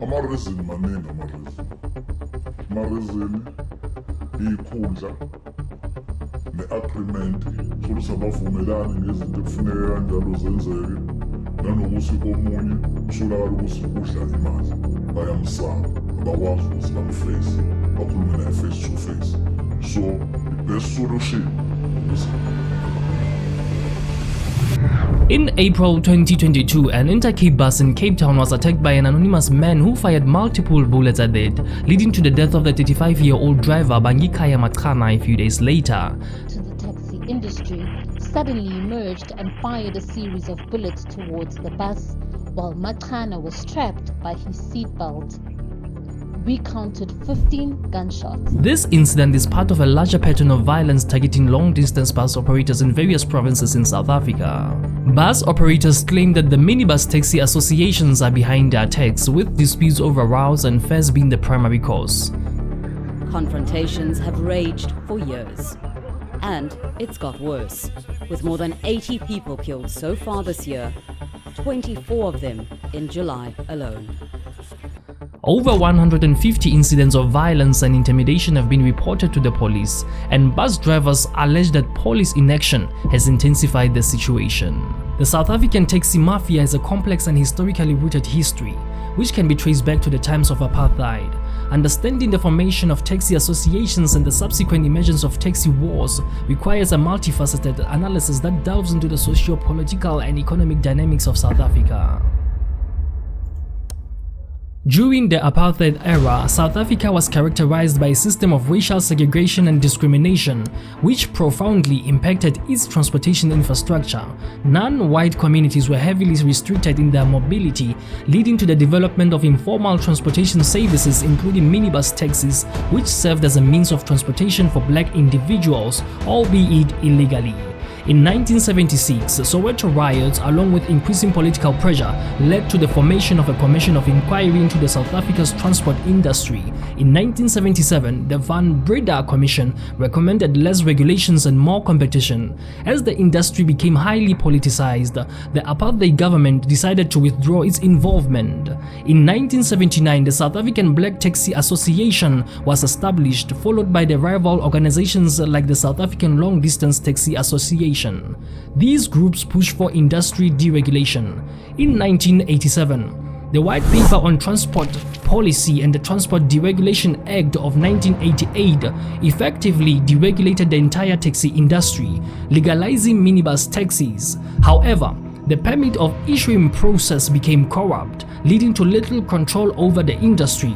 Ama-reason maningi ama-reason iyikhundla ne-agreement sokuthi abavumelani ngezinto ekufuneka kanjalo zenzeke nanokuthi komunye usolakala ukuthi udla imali bayamsaba abakwazi ukuthi bamface bakhulume naye face to face so the best solution is In April 2022, an Intercape bus in Cape Town was attacked by an anonymous man who fired multiple bullets at it, leading to the death of the 35-year-old driver Bangikhaya Machana a few days later. The taxi industry suddenly emerged and fired a series of bullets towards the bus while Machana was trapped by his seatbelt. We counted 15 gunshots. This incident is part of a larger pattern of violence targeting long-distance bus operators in various provinces in South Africa. Bus operators claim that the minibus taxi associations are behind the attacks, with disputes over routes and fares being the primary cause. Confrontations have raged for years. And it's got worse, with more than 80 people killed so far this year, 24 of them in July alone. Over 150 incidents of violence and intimidation have been reported to the police, and bus drivers allege that police inaction has intensified the situation. The South African taxi mafia has a complex and historically rooted history, which can be traced back to the times of Apartheid. Understanding the formation of taxi associations and the subsequent emergence of taxi wars requires a multifaceted analysis that delves into the socio-political and economic dynamics of South Africa. During the Apartheid era, South Africa was characterized by a system of racial segregation and discrimination, which profoundly impacted its transportation infrastructure. Non-white communities were heavily restricted in their mobility, leading to the development of informal transportation services including minibus taxis, which served as a means of transportation for black individuals, albeit illegally. In 1976, Soweto riots, along with increasing political pressure, led to the formation of a commission of inquiry into the South Africa's transport industry. In 1977, the Van Breda Commission recommended less regulations and more competition. As the industry became highly politicized, the Apartheid government decided to withdraw its involvement. In 1979, the South African Black Taxi Association was established, followed by the rival organizations like the South African Long Distance Taxi Association. These groups pushed for industry deregulation. In 1987, the White Paper on Transport Policy and the Transport Deregulation Act of 1988 effectively deregulated the entire taxi industry, legalizing minibus taxis. However, the permit of issuing process became corrupt, leading to little control over the industry.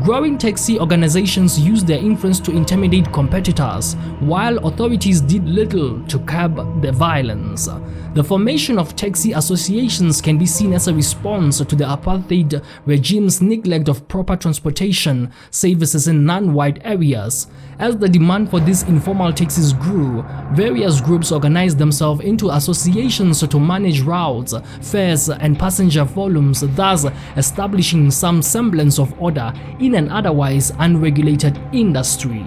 Growing taxi organizations used their influence to intimidate competitors, while authorities did little to curb the violence. The formation of taxi associations can be seen as a response to the apartheid regime's neglect of proper transportation services in non-white areas. As the demand for these informal taxis grew, various groups organized themselves into associations to manage routes, fares, and passenger volumes, thus establishing some semblance of order in an otherwise unregulated industry.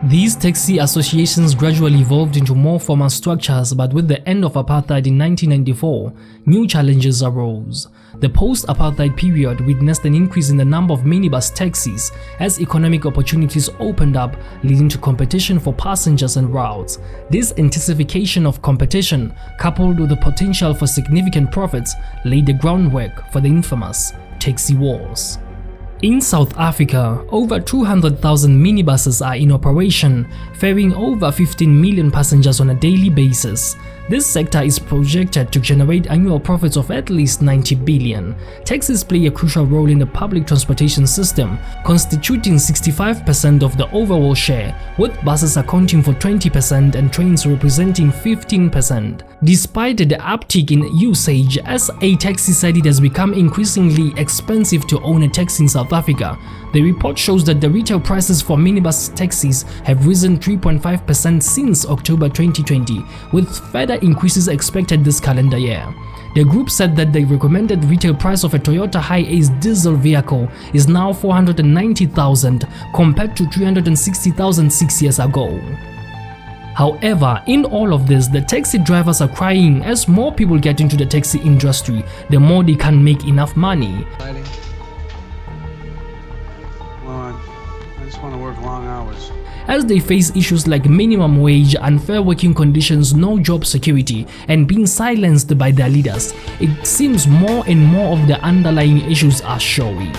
These taxi associations gradually evolved into more formal structures, but with the end of apartheid in 1994, new challenges arose. The post-apartheid period witnessed an increase in the number of minibus taxis as economic opportunities opened up, leading to competition for passengers and routes. This intensification of competition, coupled with the potential for significant profits, laid the groundwork for the infamous taxi wars. In South Africa, over 200,000 minibuses are in operation, ferrying over 15 million passengers on a daily basis. This sector is projected to generate annual profits of at least 90 billion. Taxis play a crucial role in the public transportation system, constituting 65% of the overall share, with buses accounting for 20% and trains representing 15%. Despite the uptick in usage, as a taxi said it has become increasingly expensive to own a taxi in South Africa. The report shows that the retail prices for minibus taxis have risen 3.5% since October 2020, with further increases expected this calendar year. The group said that the recommended retail price of a Toyota Hi-Ace diesel vehicle is now 490,000 compared to 360,000 6 years ago. However, in all of this, the taxi drivers are crying as more people get into the taxi industry, the more they can make enough money. I just want to work long hours. As they face issues like minimum wage, unfair working conditions, no job security, and being silenced by their leaders, it seems more and more of the underlying issues are showing.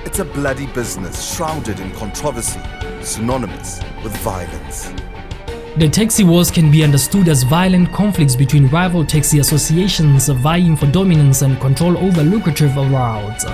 It's a bloody business shrouded in controversy, synonymous with violence. The taxi wars can be understood as violent conflicts between rival taxi associations vying for dominance and control over lucrative routes.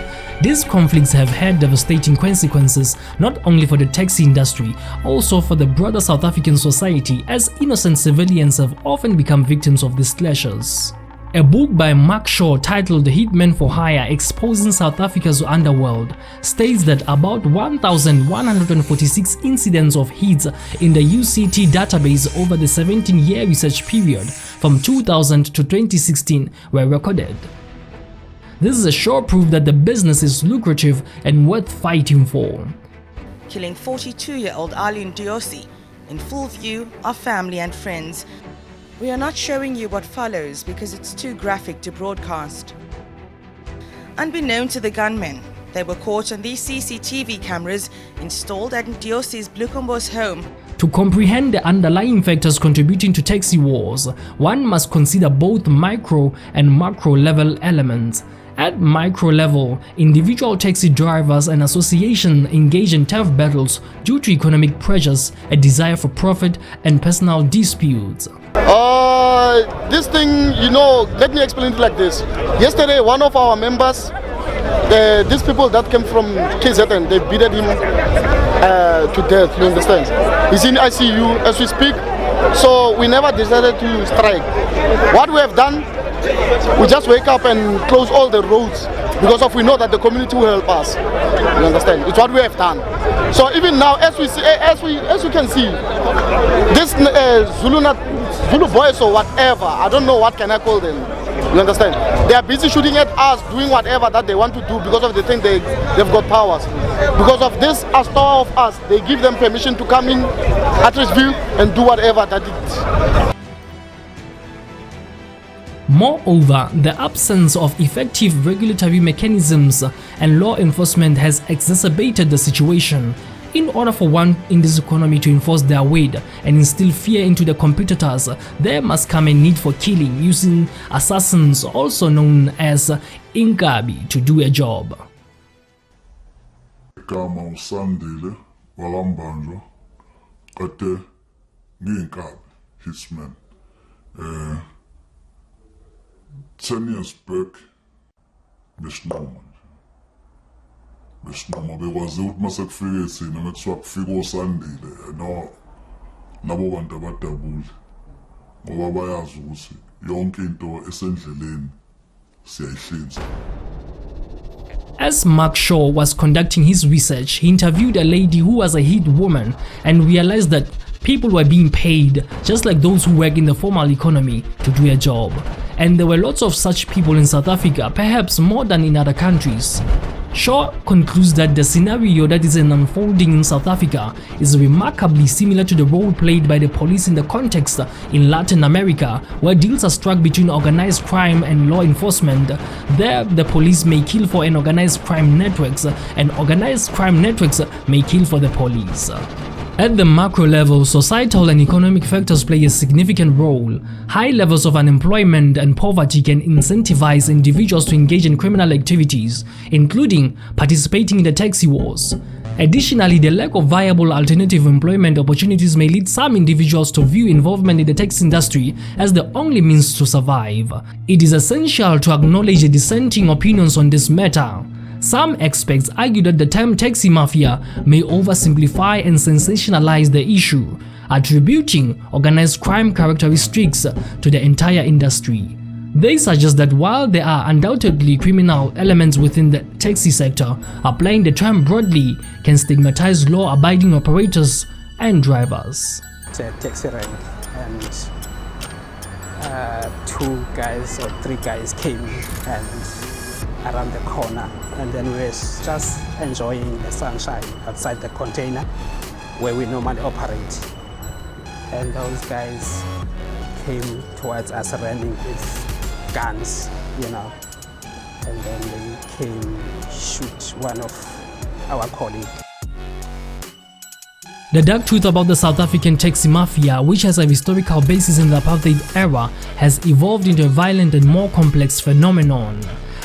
These conflicts have had devastating consequences not only for the taxi industry, also for the broader South African society, as innocent civilians have often become victims of these clashes. A book by Mark Shaw titled Hitmen for Hire Exposing South Africa's Underworld states that about 1,146 incidents of hits in the UCT database over the 17-year research period from 2000 to 2016 were recorded. This is a sure proof that the business is lucrative and worth fighting for. Killing 42-year-old Arlene Diosi in full view of family and friends. We are not showing you what follows because it's too graphic to broadcast. Unbeknown to the gunmen, they were caught on these CCTV cameras installed at Diosi's Blukombos home. To comprehend the underlying factors contributing to taxi wars, one must consider both micro and macro level elements. At micro level, individual taxi drivers and associations engage in tough battles due to economic pressures, a desire for profit, and personal disputes. This thing, let me explain it like this. Yesterday, one of our members, these people that came from KZN, they beat him to death, you understand? He's in ICU as we speak, so we never decided to strike. What we have done, we just wake up and close all the roads because we know that the community will help us. You understand? It's what we have done. So even now, as we can see, this Zulu boys or whatever, I don't know what can I call them. You understand? They are busy shooting at us, doing whatever that they want to do because of the thing they've got powers. Because of this astor of us, they give them permission to come in Attersville and do whatever that it. Moreover, the absence of effective regulatory mechanisms and law enforcement has exacerbated the situation. In order for one in this economy to enforce their weight and instill fear into the competitors, there must come a need for killing using assassins, also known as inkabi, to do a job. Igama usandile walambanjwa kade ngiyinkabi hitman 10 years back besinoma bekwazi ukuthi masekufike thina mekuthiwa kufika osandile nabo bantu abadabule ngoba bayazi ukuthi yonke into esendleleni siyayihlinza. As Mark Shaw was conducting his research, he interviewed a lady who was a hit woman and realized that people were being paid just like those who work in the formal economy to do a job. And there were lots of such people in South Africa, perhaps more than in other countries. Shaw concludes that the scenario that is unfolding in South Africa is remarkably similar to the role played by the police in the context in Latin America, where deals are struck between organized crime and law enforcement. There, the police may kill for an organized crime networks, and organized crime networks may kill for the police. At the macro level, societal and economic factors play a significant role. High levels of unemployment and poverty can incentivize individuals to engage in criminal activities, including participating in the taxi wars. Additionally, the lack of viable alternative employment opportunities may lead some individuals to view involvement in the taxi industry as the only means to survive. It is essential to acknowledge the dissenting opinions on this matter. Some experts argue that the term taxi mafia may oversimplify and sensationalize the issue, attributing organized crime characteristics to the entire industry. They suggest that while there are undoubtedly criminal elements within the taxi sector, applying the term broadly can stigmatize law-abiding operators and drivers. It's a taxi rank, and 2 guys or 3 guys came and around the corner, and then we were just enjoying the sunshine outside the container where we normally operate. And those guys came towards us running with guns, and then they came shoot one of our colleagues. The dark truth about the South African taxi mafia, which has a historical basis in the apartheid era, has evolved into a violent and more complex phenomenon.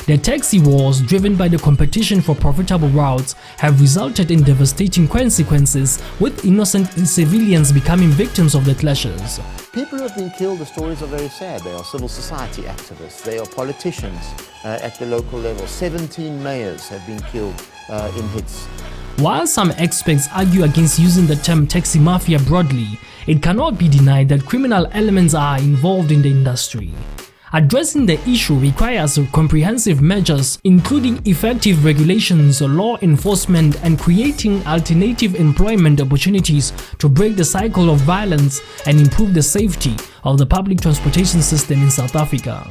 The taxi wars, driven by the competition for profitable routes, have resulted in devastating consequences, with innocent civilians becoming victims of the clashes. People who have been killed, the stories are very sad. They are civil society activists, they are politicians at the local level. 17 mayors have been killed in hits. While some experts argue against using the term taxi mafia broadly, it cannot be denied that criminal elements are involved in the industry. Addressing the issue requires comprehensive measures, including effective regulations, law enforcement, and creating alternative employment opportunities to break the cycle of violence and improve the safety of the public transportation system in South Africa.